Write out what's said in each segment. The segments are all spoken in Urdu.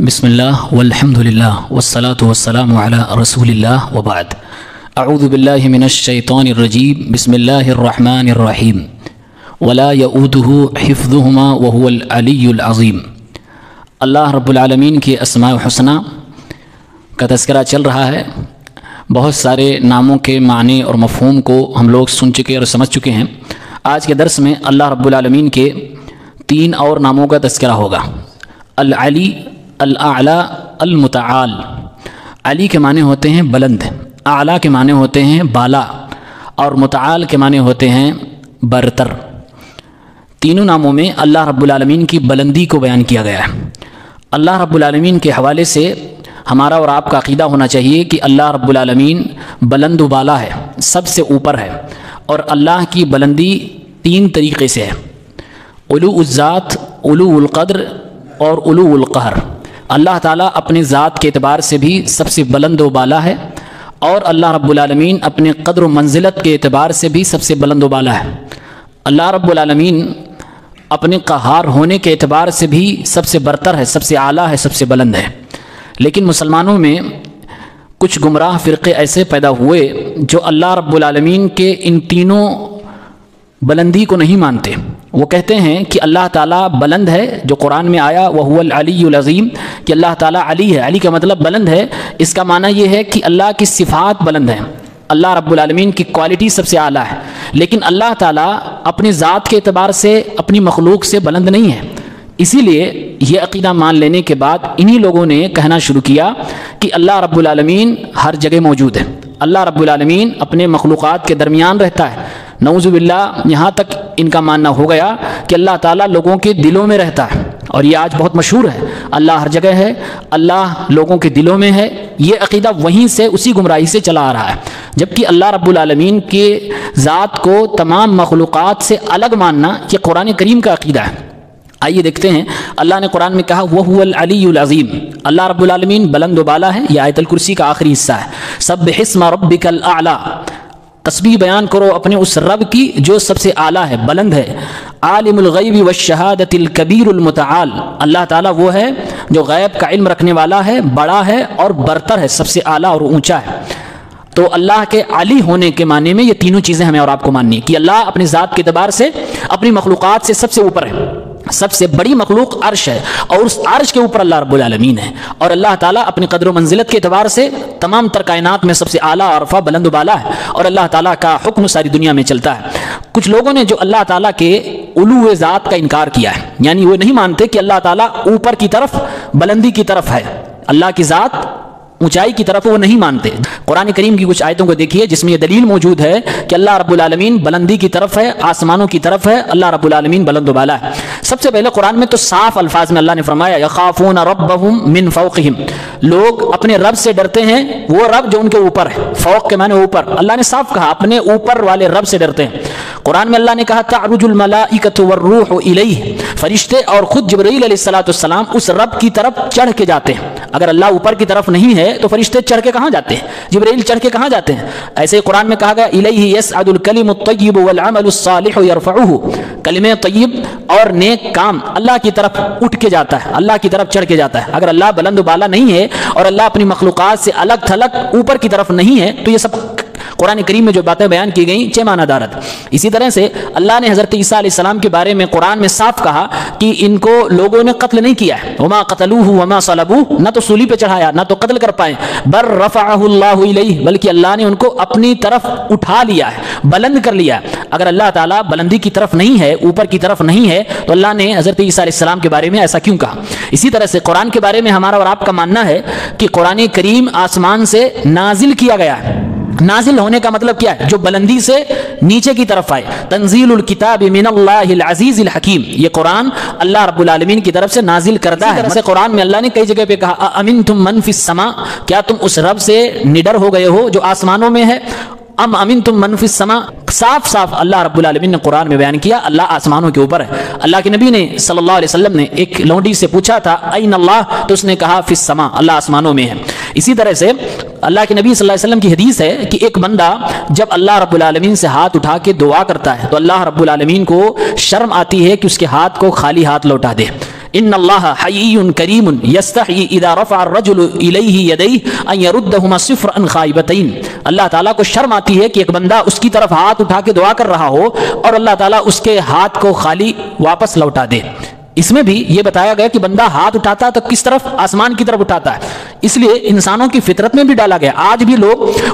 بسم اللہ والحمد للہ والصلاة والسلام علی رسول اللہ وبعد اعوذ باللہ من الشیطان الرجیم بسم اللہ الرحمن الرحیم ولا یؤودہ حفظہما وهو العلی العظیم۔ اللہ رب العالمین کے اسماء الحسنی کا تذکرہ چل رہا ہے۔ بہت سارے ناموں کے معنی اور مفہوم کو ہم لوگ سن چکے اور سمجھ چکے ہیں۔ آج کے درس میں اللہ رب العالمین کے 3 اور ناموں کا تذکرہ ہوگا۔ العلی، الاعلی، المتعال۔ علی کے معنی ہوتے ہیں بلند، اعلیٰ کے معنی ہوتے ہیں بالا، اور متعال کے معنی ہوتے ہیں برتر۔ تینوں ناموں میں اللہ رب العالمین کی بلندی کو بیان کیا گیا ہے۔ اللہ رب العالمین کے حوالے سے ہمارا اور آپ کا عقیدہ ہونا چاہیے کہ اللہ رب العالمین بلند و بالا ہے، سب سے اوپر ہے، اور اللہ کی بلندی 3 طریقے سے ہے: علو الذات، علو القدر اور علو القہر۔ اللہ تعالیٰ اپنے ذات کے اعتبار سے بھی سب سے بلند و بالا ہے، اور اللہ رب العالمین اپنے قدر و منزلت کے اعتبار سے بھی سب سے بلند و بالا ہے۔ اللہ رب العالمین اپنے قہار ہونے کے اعتبار سے بھی سب سے برتر ہے، سب سے اعلیٰ ہے، سب سے بلند ہے۔ لیکن مسلمانوں میں کچھ گمراہ فرقے ایسے پیدا ہوئے جو اللہ رب العالمین کے ان تینوں بلندی کو نہیں مانتے۔ وہ کہتے ہیں کہ اللہ تعالیٰ بلند ہے، جو قرآن میں آیا وَهُوَ الْعَلِيُّ الْعَظِيمُ، کہ اللہ تعالیٰ علی ہے۔ علی کا مطلب بلند ہے۔ اس کا معنی یہ ہے کہ اللہ کی صفات بلند ہیں، اللہ رب العالمین کی کوالٹی سب سے اعلیٰ ہے، لیکن اللہ تعالیٰ اپنے ذات کے اعتبار سے اپنی مخلوق سے بلند نہیں ہے۔ اسی لیے یہ عقیدہ مان لینے کے بعد انہی لوگوں نے کہنا شروع کیا کہ اللہ رب العالمین ہر جگہ موجود ہے، اللہ رب العالمین اپنے مخلوقات کے درمیان رہتا ہے۔ نعوذ باللہ، یہاں تک ان کا ماننا ہو گیا کہ اللہ تعالیٰ لوگوں کے دلوں میں رہتا ہے، اور یہ آج بہت مشہور ہے، اللہ ہر جگہ ہے، اللہ لوگوں کے دلوں میں ہے۔ یہ عقیدہ وہیں سے، اسی گمراہی سے چلا آ رہا ہے، جبکہ اللہ رب العالمین کے ذات کو تمام مخلوقات سے الگ ماننا یہ قرآن کریم کا عقیدہ ہے۔ آئیے دیکھتے ہیں، اللہ نے قرآن میں کہا وَهُوَ الْعَلِيُّ الْعَظِيمُ، اللہ رب العالمین بلند و بالا ہے۔ یہ آیت الکرسی کا آخری حصہ ہے۔ سبح اسم ربک الاعلی، تسبیح بیان کرو اپنے اس رب کی جو سب سے اعلیٰ ہے، بلند ہے۔ عالم الغیب والشہادۃ الکبیر المتعال، اللہ تعالیٰ وہ ہے جو غیب کا علم رکھنے والا ہے، بڑا ہے اور برتر ہے، سب سے اعلیٰ اور اونچا ہے۔ تو اللہ کے علی ہونے کے معنی میں یہ تینوں چیزیں ہمیں اور آپ کو ماننی ہے کہ اللہ اپنے ذات کے اعتبار سے اپنی مخلوقات سے سب سے اوپر ہے۔ سب سے بڑی مخلوق عرش ہے، اور اس عرش کے اوپر اللہ رب العالمین ہے، اور اللہ تعالیٰ اپنی قدر و منزلت کے اعتبار سے تمام تر کائنات میں سب سے اعلیٰ عرفہ بلند و بالا ہے، اور اللہ تعالیٰ کا حکم ساری دنیا میں چلتا ہے۔ کچھ لوگوں نے جو اللہ تعالیٰ کے علو ذات کا انکار کیا ہے، یعنی وہ نہیں مانتے کہ اللہ تعالیٰ اوپر کی طرف، بلندی کی طرف ہے، اللہ کی ذات اونچائی کی طرف وہ نہیں مانتے۔ قرآن کریم کی کچھ آیتوں کو دیکھیے جس میں یہ دلیل موجود ہے کہ اللہ رب العالمین بلندی کی طرف ہے، آسمانوں کی طرف ہے، اللہ رب العالمین بلند و بالا ہے۔ سب سے پہلے قرآن میں تو صاف الفاظ میں اللہ نے فرمایا یخافون ربہم من فوقہم، لوگ اپنے رب سے ڈرتے ہیں، وہ رب جو ان کے اوپر ہے۔ فوق کے معنی اوپر، اللہ نے صاف کہا اپنے اوپر والے رب سے ڈرتے ہیں۔ قرآن میں اللہ نے کہا تعرج الملائکۃ والروح الیہ، فرشتے اور خود جبرائیل علیہ السلام اس رب کی طرف چڑھ کے جاتے ہیں۔ اگر اللہ اوپر کی طرف نہیں ہے تو فرشتے چڑھ کے کہاں جاتے ہیں؟ جبرائیل چڑھ کے کہاں جاتے ہیں؟ ایسے ہی قرآن میں کہا گیا الیہ یصعد الکلم الطیب والعمل الصالح یرفعہ، کلمہ طیب اور نیک کام اللہ کی طرف اٹھ کے جاتا ہے، اللہ کی طرف چڑھ کے جاتا ہے۔ اگر اللہ بلند و بالا نہیں ہے اور اللہ اپنی مخلوقات سے الگ تھلگ اوپر کی طرف نہیں ہے تو یہ سب قرآن کریم میں جو باتیں بیان کی گئیں چہ معنی دارت۔ اسی طرح سے اللہ نے حضرت عیسیٰ علیہ السلام کے بارے میں قرآن میں صاف کہا کہ ان کو لوگوں نے قتل نہیں کیا ہے، وما قتلوہ وما صلبوہ، نہ تو سولی پہ چڑھایا نہ تو قتل کر پائے، بل رفعہ اللہ الیہ، بلکہ اللہ نے ان کو اپنی طرف اٹھا لیا ہے، بلند کر لیا ہے۔ اگر اللہ تعالیٰ بلندی کی طرف نہیں ہے، اوپر کی طرف نہیں ہے، تو اللہ نے حضرت عیسیٰ علیہ السلام کے بارے میں ایسا کیوں کہا؟ اسی طرح سے قرآن کے بارے میں ہمارا اور آپ کا ماننا ہے کہ قرآن کریم آسمان سے نازل کیا گیا ہے۔ نازل ہونے کا مطلب کیا ہے؟ جو بلندی سے نیچے کی طرف آئے۔ تنزیل الکتاب من اللہ العزیز الحکیم، یہ قرآن اللہ رب العالمین کی طرف سے نازل کردہ ہے۔ جیسے قرآن میں اللہ نے کئی جگہ پہ کہا امنتم من فی السماء، کیا تم اس رب سے نڈر ہو گئے ہو جو آسمانوں میں ہے؟ ام امنتم من فی السماء، صاف صاف اللہ رب العالمین نے قرآن میں بیان کیا اللہ آسمانوں کے اوپر ہے۔ اللہ کے نبی نے صلی اللہ علیہ وسلم نے ایک لونڈی سے پوچھا تھا این اللہ، تو اس نے کہا فی السماء، اللہ آسمانوں میں ہے۔ اسی طرح سے اللہ کے نبی صلی اللہ علیہ وسلم کی حدیث ہے کہ ایک بندہ جب اللہ رب العالمین سے ہاتھ اٹھا کے دعا کرتا ہے تو اللہ رب العالمین کو شرم آتی ہے کہ اس کے ہاتھ کو خالی ہاتھ لوٹا دے۔ ان اللہ حیی کریم یستحیی اذا رفع الرجل الیہ یدیہ ان یردہما صفرا خائبتین. اللہ تعالیٰ کو شرم آتی ہے کہ ایک بندہ اس کی طرف ہاتھ اٹھا کے دعا کر رہا ہو اور اللہ تعالیٰ اس کے ہاتھ کو خالی واپس لوٹا دے. اس میں بھی یہ بتایا گیا کہ بندہ ہاتھ اٹھاتا ہے تو کس طرف؟ آسمان کی طرف اٹھاتا ہے. اس لیے انسانوں کی فطرت میں بھی ڈالا گیا. آج بھی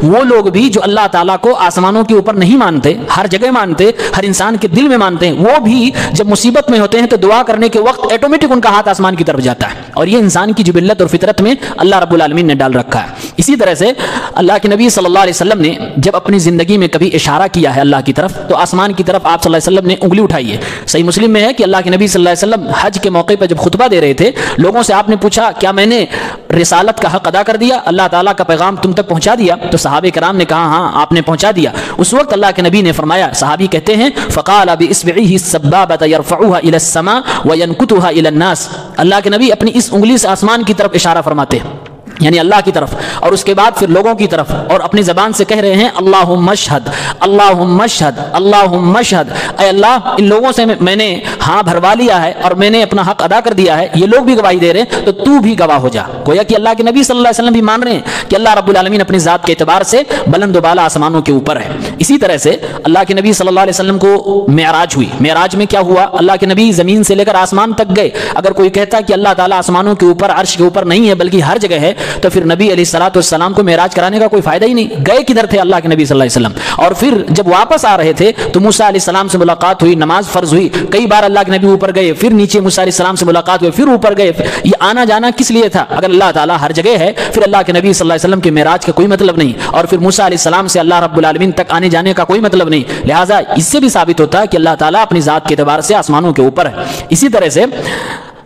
وہ لوگ بھی جو اللہ تعالیٰ کو آسمانوں کے اوپر نہیں مانتے، ہر جگہ مانتے، ہر انسان کے دل میں مانتے ہیں، وہ بھی جب مصیبت میں ہوتے ہیں تو دعا کرنے کے وقت آٹومیٹک ان کا ہاتھ آسمان کی طرف جاتا ہے. اور یہ انسان کی جبلت اور فطرت میں اللہ رب العالمین نے ڈال رکھا ہے. اسی طرح سے اللہ کے نبی صلی اللہ علیہ وسلم نے جب اپنی زندگی میں کبھی اشارہ کیا ہے اللہ کی طرف تو آسمان کی طرف آپ صلی اللہ علیہ وسلم نے انگلی اٹھائی ہے. صحیح مسلم میں ہے کہ اللہ کے نبی صلی اللہ علیہ وسلم حج کے موقع پر جب خطبہ دے رہے تھے، لوگوں سے آپ نے پوچھا کیا میں نے رسالت کا حق ادا کر دیا، اللہ تعالیٰ کا پیغام تم تک پہنچا دیا؟ تو صحابہ کرام نے کہا ہاں آپ نے پہنچا دیا. اس وقت اللہ کے نبی نے فرمایا، صحابی کہتے ہیں فقال باصبعه السبابة يرفعها الى السماء وينكتها الى الناس. اللہ کے نبی اپنی اس انگلی سے آسمان کی طرف اشارہ فرماتے ہیں، یعنی اللہ کی طرف، اور اس کے بعد پھر لوگوں کی طرف، اور اپنی زبان سے کہہ رہے ہیں اللہم اشہد اللہم اشہد اللہم اشہد. اے اللہ ان لوگوں سے میں نے ہاں بھروا لیا ہے اور میں نے اپنا حق ادا کر دیا ہے، یہ لوگ بھی گواہی دے رہے ہیں تو تو بھی گواہ ہو جا. گویا کہ اللہ کے نبی صلی اللہ علیہ وسلم بھی مان رہے ہیں کہ اللہ رب العالمین اپنی ذات کے اعتبار سے بلند و بالا آسمانوں کے اوپر ہے. اسی طرح سے اللہ کے نبی صلی اللہ علیہ وسلم کو معراج ہوئی. معراج میں کیا ہوا؟ اللہ کے نبی زمین سے لے کر آسمان تک گئے. اگر کوئی کہتا کہ اللہ تعالیٰ آسمانوں کے اوپر، عرش کے اوپر نہیں ہے بلکہ ہر جگہ ہے، تو پھر نبی علیہ الصلوۃ والسلام کو معراج کرانے کا کوئی فائدہ ہی نہیں. گئے کدھر تھے اللہ کے نبی صلی اللہ علیہ وسلم؟ اور پھر جب واپس آ رہے تھے تو موسیٰ علیہ السلام سے ملاقات ہوئی، نماز فرض ہوئی. کئی بار اللہ کے نبی اوپر گئے، پھر نیچے موسیٰ علیہ السلام سے ملاقات ہوئی، پھر اوپر گئے. یہ آنا جانا کس لیے تھا؟ اگر اللہ تعالیٰ ہر جگہ ہے پھر اللہ کے نبی صلی اللہ علیہ وسلم کے معراج کا کوئی مطلب نہیں، اور پھر موسیٰ علیہ السلام سے اللہ رب العالمین تک آنے جانے کا کوئی مطلب نہیں. لہٰذا اس سے بھی ثابت ہوتا ہے کہ اللہ تعالیٰ اپنی ذات کے اعتبار سے آسمانوں کے اوپر ہے. اسی طرح سے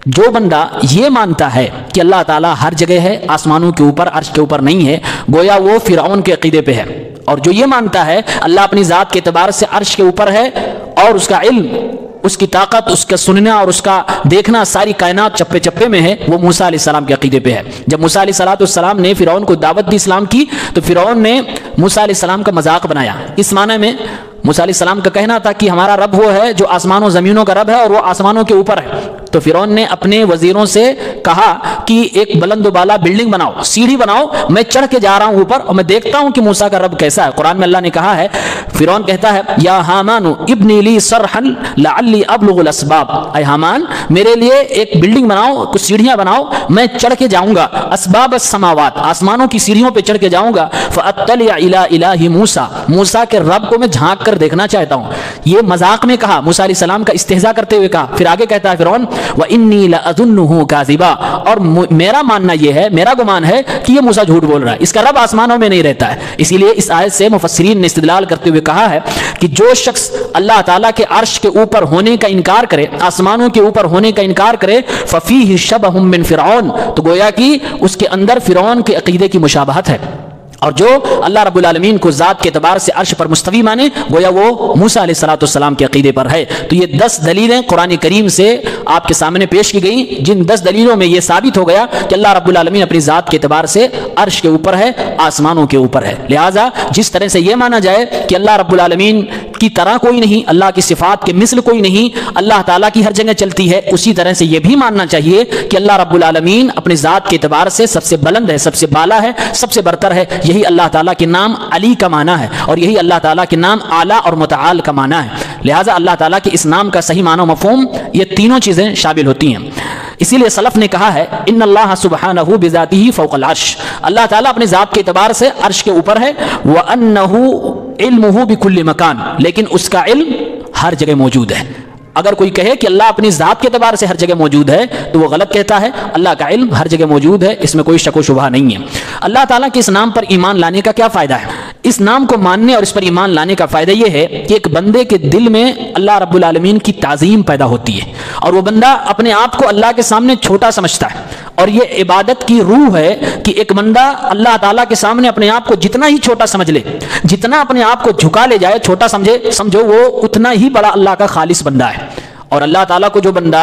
جو بندہ یہ مانتا ہے کہ اللہ تعالیٰ ہر جگہ ہے، آسمانوں کے اوپر، عرش کے اوپر نہیں ہے، گویا وہ فرعون کے عقیدے پہ ہے. اور جو یہ مانتا ہے اللہ اپنی ذات کے اعتبار سے عرش کے اوپر ہے اور اس کا علم، اس کی طاقت، اس کا سننا اور اس کا دیکھنا ساری کائنات چپے چپے میں ہے، وہ موسیٰ علیہ السلام کے عقیدے پہ ہے. جب موسیٰ علیہ السلام نے فرعون کو دعوت دی اسلام کی تو فرعون نے موسیٰ علیہ السلام کا مذاق بنایا. اس معنی میں موسیٰ علیہ السلام کا کہنا تھا کہ ہمارا رب وہ ہے جو آسمانوں زمینوں کا رب ہے اور وہ آسمانوں کے اوپر ہے. تو فرعون نے اپنے وزیروں سے کہا کہ ایک بلند و بالا بلڈنگ بناؤ، سیڑھی بناؤ، میں چڑھ کے جا رہا ہوں اوپر اور میں دیکھتا ہوں کہ موسیٰ کا رب کیسا ہے. قرآن میں اللہ نے کہا ہے، فرعون کہتا ہے یا حامان ابنی لی صرحا لعلی ابلغ الاسباب. اے حامان میرے لیے ایک بلڈنگ بناؤ، کچھ سیڑھیاں بناؤ، میں چڑھ کے جاؤں گا اسباب السماوات، آسمانوں کی سیڑھیوں پہ چڑھ کے جاؤں گا. فاطلع الی الہ موسیٰ، موسیٰ کے رب کو میں جھانک کر دیکھنا چاہتا ہوں. یہ مذاق میں کہا، موسیٰ علیہ السلام کا استہزاء کرتے ہوئے کہا. پھر آگے کہتا ہے فرعون وانی لاظنہ کاذبا، اور میرا ماننا یہ ہے، میرا گمان ہے کہ یہ موسیٰ جھوٹ بول رہا ہے، اس کا رب آسمانوں میں نہیں رہتا ہے. اسی لیے اس آیت سے مفسرین نے استدلال کرتے ہوئے کہا ہے کہ جو شخص اللہ تعالیٰ کے عرش کے اوپر ہونے کا انکار کرے، آسمانوں کے اوپر ہونے کا انکار کرے، ففیہ شبہ من فرعون، تو گویا کہ اس کے اندر فرعون کے عقیدے کی مشابہت ہے. اور جو اللہ رب العالمین کو ذات کے اعتبار سے عرش پر مستوی مانے گویا وہ موسیٰ علیہ السلام کے عقیدے پر ہے. تو یہ 10 دلیلیں قرآن کریم سے آپ کے سامنے پیش کی گئیں، جن 10 دلیلوں میں یہ ثابت ہو گیا کہ اللہ رب العالمین اپنی ذات کے اعتبار سے عرش کے اوپر ہے، آسمانوں کے اوپر ہے. لہٰذا جس طرح سے یہ مانا جائے کہ اللہ رب العالمین کی طرح کوئی نہیں، اللہ کی صفات کے مثل کوئی نہیں، اللہ تعالیٰ کی ہر جگہ چلتی ہے، اسی طرح سے یہ بھی ماننا چاہیے کہ اللہ رب العالمین اپنی ذات کے اعتبار سے سب سے بلند ہے، سب سے بالا ہے، سب سے برتر ہے. یہی اللہ تعالیٰ کے نام علی کا معنی ہے اور یہی اللہ تعالیٰ کے نام اعلیٰ اور متعال کا معنی ہے. لہٰذا اللہ تعالیٰ کے اس نام کا صحیح معنی و مفہوم یہ تینوں چیزیں شامل ہوتی ہیں. اسی لیے سلف نے کہا ہے ان اللہ سبحانہ بذاتہ فوق العرش، اللہ تعالیٰ اپنے ذات کے اعتبار سے عرش کے اوپر ہے. وَأَنَّهُ عِلْمُهُ بِكُلِّ مَكَانٍ، لیکن اس کا علم ہر جگہ موجود ہے. اگر کوئی کہے کہ اللہ اپنی ذات کے اعتبار سے ہر جگہ موجود ہے تو وہ غلط کہتا ہے. اللہ کا علم ہر جگہ موجود ہے، اس میں کوئی شک و شبہ نہیں ہے. اللہ تعالیٰ کے اس نام پر ایمان لانے کا کیا فائدہ ہے؟ اس نام کو ماننے اور اس پر ایمان لانے کا فائدہ یہ ہے کہ ایک بندے کے دل میں اللہ رب العالمین کی تعظیم پیدا ہوتی ہے اور وہ بندہ اپنے آپ کو اللہ کے سامنے چھوٹا سمجھتا ہے. اور یہ عبادت کی روح ہے کہ ایک بندہ اللہ تعالیٰ کے سامنے اپنے آپ کو جتنا ہی چھوٹا سمجھ لے، جتنا اپنے آپ کو جھکا لے جائے، چھوٹا سمجھو وہ اتنا ہی بڑا اللہ کا خالص بندہ ہے. اور اللہ تعالیٰ کو جو بندہ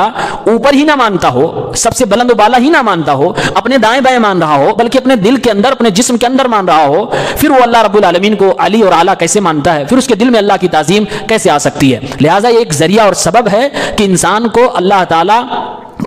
اوپر ہی نہ مانتا ہو، سب سے بلند و بالا ہی نہ مانتا ہو، اپنے دائیں بائیں مان رہا ہو، بلکہ اپنے دل کے اندر، اپنے جسم کے اندر مان رہا ہو، پھر وہ اللہ رب العالمین کو علی اور اعلیٰ کیسے مانتا ہے؟ پھر اس کے دل میں اللہ کی تعظیم کیسے آ سکتی ہے؟ لہٰذا یہ ایک ذریعہ اور سبب ہے کہ انسان کو اللہ تعالیٰ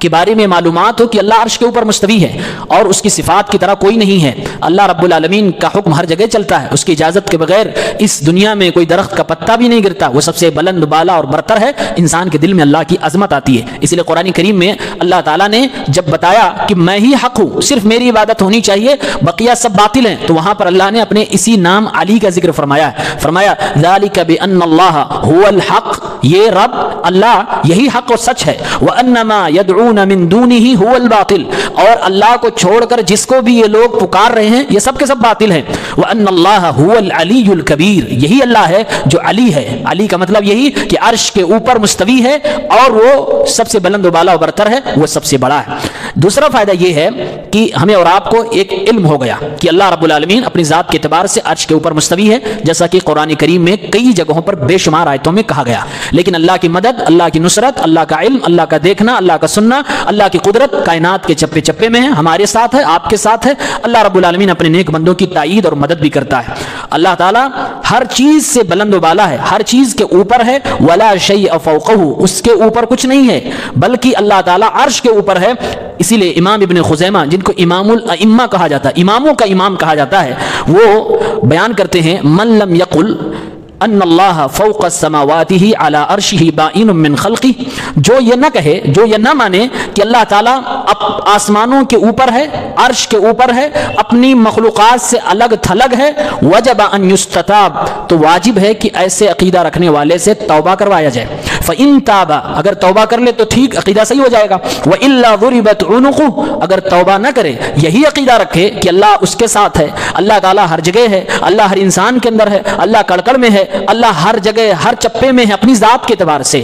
کے بارے میں معلومات ہو کہ اللہ عرش کے اوپر مستوی ہے اور اس کی صفات کی طرح کوئی نہیں ہے. اللہ رب العالمین کا حکم ہر جگہ چلتا ہے, اس کی اجازت کے بغیر اس دنیا میں کوئی درخت کا پتا بھی نہیں گرتا, وہ سب سے بلند بالا اور برتر ہے. انسان کے دل میں اللہ کی عظمت آتی ہے. اس لیے قرآن کریم میں اللہ تعالیٰ نے جب بتایا کہ میں ہی حق ہوں, صرف میری عبادت ہونی چاہیے, بقیہ سب باطل ہیں, تو وہاں پر اللہ نے اپنے اسی نام علی کا ذکر فرمایا ہے. فرمایا ذالک بان اللہ هو الحق, یہ رب اللہ یہی حق اور سچ ہے. وانما يدعون من دونه هو الباطل, اور اللہ کو چھوڑ کر جس کو بھی یہ لوگ پکار رہے ہیں یہ سب کے سب باطل ہیں. وان اللہ هو العلی الکبیر, یہی اللہ ہے جو علی ہے. علی کا مطلب یہی کہ عرش کے اوپر مستوی ہے اور وہ سب سے بلند و بالا و برتر ہے, وہ سب سے بڑا ہے. دوسرا فائدہ یہ ہے کہ ہمیں اور آپ کو ایک علم ہو گیا کہ اللہ رب العالمین اپنی ذات کے اعتبار سے عرش کے اوپر مستوی ہے, جیسا کہ قرآن کریم میں کئی جگہوں پر بے شمار آیتوں میں کہا گیا. لیکن اللہ کی مدد, اللہ کی نصرت, اللہ کا علم, اللہ کا دیکھنا, اللہ کا سننا, اللہ کی قدرت کائنات کے چپے چپے میں ہے, ہمارے ساتھ ہے, آپ کے ساتھ ہے. اللہ رب العالمین اپنے نیک بندوں کی تائید اور مدد بھی کرتا ہے. اللہ تعالیٰ ہر چیز سے بلند و بالا ہے, ہر چیز کے اوپر ہے. ولا شیء فوقہ, اس کے اوپر کچھ نہیں ہے, بلکہ اللہ تعالیٰ عرش کے اوپر ہے. اسی لیے امام ابن خزیمہ, جن کو امام الائمہ کہا جاتا ہے, اماموں کا امام کہا جاتا ہے, وہ بیان کرتے ہیں من لم یقل ان اللہ فوق السماوات علی عرشہ بائن من خلقہ, جو یہ نہ کہے, جو یہ نہ مانے کہ اللہ تعالیٰ آسمانوں کے اوپر ہے, عرش کے اوپر ہے, اپنی مخلوقات سے الگ تھلگ ہے, وجب ان یستتاب, تو واجب ہے کہ ایسے عقیدہ رکھنے والے سے توبہ کروایا جائے. فإن تاب, اگر توبہ کر لے تو ٹھیک, عقیدہ صحیح ہو جائے گا. وإلا ضربت عنقه, اگر توبہ نہ کرے, یہی عقیدہ رکھے کہ اللہ اس کے ساتھ ہے, اللہ تعالیٰ ہر جگہ ہے, اللہ ہر انسان کے اندر ہے, اللہ کڑکڑ میں ہے, اللہ ہر جگہ ہر چپے میں ہے اپنی ذات کے اعتبار سے,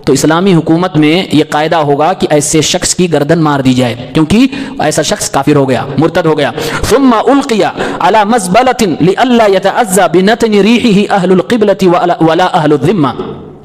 تو اسلامی حکومت میں یہ قاعدہ ہوگا کہ ایسے شخص کی گردن مار دی جائے, کیونکہ ایسا شخص کافر ہو گیا, مرتد ہو گیا. ثم القی علی مزبلۃ لئلا یتعزى بنتن ریحہ اہل القبلۃ ولا اہل الذمہ.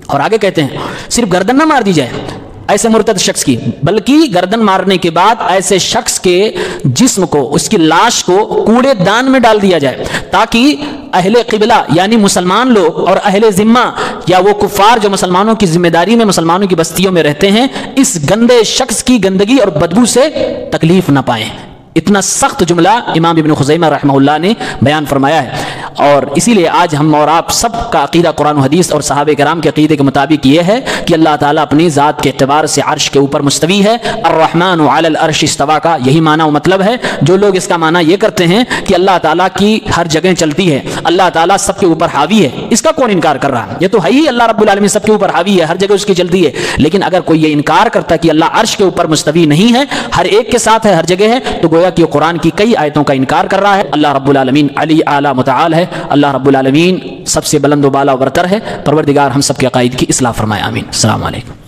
اور آگے کہتے ہیں صرف گردن نہ مار دی جائے ایسے مرتد شخص کی, بلکہ گردن مارنے کے بعد ایسے شخص کے جسم کو, اس کی لاش کو کوڑے دان میں ڈال دیا جائے, تاکہ اہل قبلہ یعنی مسلمان لوگ اور اہل ذمہ یا وہ کفار جو مسلمانوں کی ذمہ داری میں مسلمانوں کی بستیوں میں رہتے ہیں, اس گندے شخص کی گندگی اور بدبو سے تکلیف نہ پائیں. اتنا سخت جملہ امام ابن خزیمہ رحمہ اللہ نے بیان فرمایا ہے. اور اسی لیے آج ہم اور آپ سب کا عقیدہ قرآن و حدیث اور صحابہ کرام کے عقیدے کے مطابق یہ ہے کہ اللہ تعالیٰ اپنی ذات کے اعتبار سے عرش کے اوپر مستوی ہے. الرحمن علی العرش استویٰ کا یہی معنی و مطلب ہے. جو لوگ اس کا معنی یہ کرتے ہیں کہ اللہ تعالیٰ کی ہر جگہ چلتی ہے, اللہ تعالیٰ سب کے اوپر حاوی ہے, اس کا کون انکار کر رہا ہے؟ یہ تو ہے ہی, اللہ رب العالمین سب کے اوپر حاوی ہے, ہر جگہ اس کی چلتی ہے. لیکن اگر کوئی یہ انکار کرتا ہے کہ اللہ عرش کے اوپر مستوی نہیں ہے, ہر ایک کے ساتھ ہے, ہر جگہ ہے, تو گویا کہ قرآن کی کئی آیتوں کا انکار کر رہا ہے. اللہ رب العالمین علی اعلی متعال ہے, اللہ رب العالمین سب سے بلند و بالا و برتر ہے. پروردگار ہم سب کے عقائد کی اصلاح فرمائے, آمین. السلام علیکم.